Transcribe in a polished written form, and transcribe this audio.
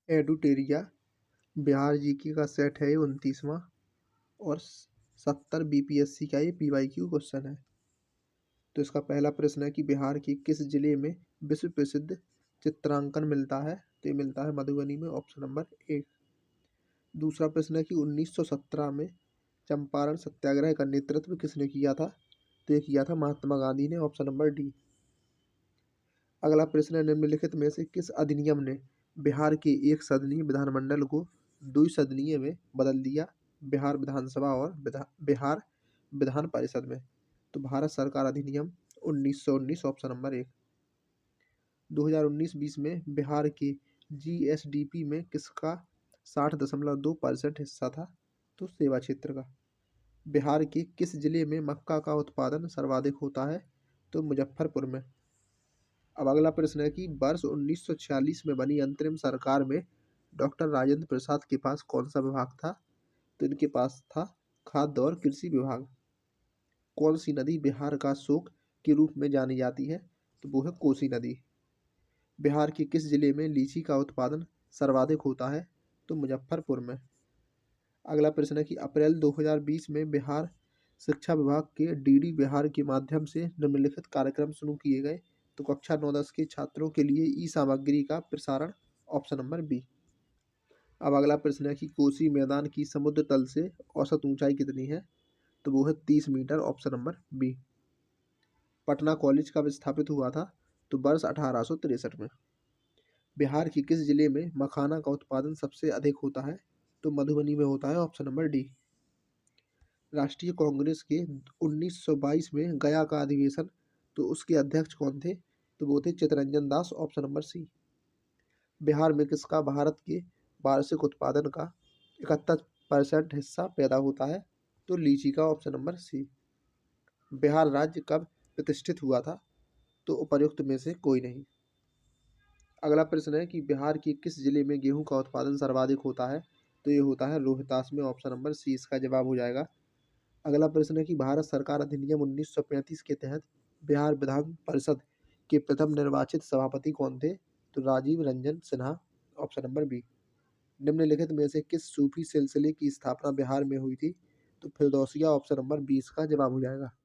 एडुटेरिया Bihar GK का set है ये 29वां और 70 बीपीएससी का ये पीवाईक्यू क्वेश्चन है। तो इसका पहला प्रश्न है कि बिहार के किस जिले में विश्व प्रसिद्ध चित्रांकन मिलता है? तो ये मिलता है मधुबनी में, ऑप्शन नंबर 1। दूसरा प्रश्न है कि 1917 में चंपारण सत्याग्रह का नेतृत्व किसने किया था? तो ये किया था महात्मा गांधी ने, ऑप्शन नंबर डी। अगला प्रश्न है, निम्नलिखित में से किस अधिनियम ने बिहार के एक सदनीय विधानमंडल को द्विसदनीय में बदल दिया? बिहार विधानसभा और बिहार विधान परिषद में। तो भारत सरकार अधिनियम 1919, ऑप्शन नंबर 1। 2019-20 में बिहार के जीएसडीपी में किसका 60.2% हिस्सा था? तो सेवा क्षेत्र का। बिहार के किस जिले में मक्का का उत्पादन सर्वाधिक होता है? तो मुजफ्फरपुर में। अब अगला प्रश्न है कि वर्ष 1946 में बनी अंतरिम सरकार में डॉक्टर राजेंद्र प्रसाद के पास कौन सा विभाग था? तो इनके पास था खाद्य और कृषि विभाग। कौन सी नदी बिहार का शोक के रूप में जानी जाती है? तो वो है कोसी नदी। बिहार के किस जिले में लीची का उत्पादन सर्वाधिक होता है? तो मुजफ्फरपुर में। अगला प्रश्न है कि अप्रैल 2020 में बिहार शिक्षा विभाग के डीडी बिहार के माध्यम से निम्नलिखित कार्यक्रम शुरू किए गए। तो कक्षा 9-10 के छात्रों के लिए ई सामग्री का प्रसारण, ऑप्शन नंबर बी। अब अगला प्रश्न है कि कोसी मैदान की समुद्र तल से औसत ऊंचाई कितनी है? तो वो है 30 metre, option number B. Patna college कब स्थापित हुआ था? तो वर्ष 1863 में। बिहार के किस जिले में मखाना का उत्पादन सबसे अधिक होता है? तो मधुबनी में होता है, ऑप्शन नंबर डी। राष्ट्रीय कांग्रेस के 1922 में गया का अधिवेशन, तो उसके अध्यक्ष कौन थे? तो वो थे चितरंजन दास, ऑप्शन नंबर सी। बिहार में किसका भारत के वार्षिक उत्पादन का 71% हिस्सा पैदा होता है? तो लीची का, ऑप्शन नंबर सी। बिहार राज्य कब प्रतिष्ठित हुआ था? तो उपर्युक्त में से कोई नहीं। अगला प्रश्न है कि बिहार के किस जिले में गेहूं का उत्पादन सर्वाधिक होता है? तो ये होता है रोहतास में, ऑप्शन नंबर सी इसका जवाब हो जाएगा। अगला प्रश्न है कि भारत सरकार अधिनियम 1935 के तहत बिहार विधान परिषद के प्रथम निर्वाचित सभापति कौन थे? तो Rajiv Ranjan Sinha, option number B. निम्नलिखित में से किस सूफी सिलसिले की स्थापना बिहार में हुई थी? तो फिरदौसिया, ऑप्शन नंबर 20 का जवाब हो जाएगा।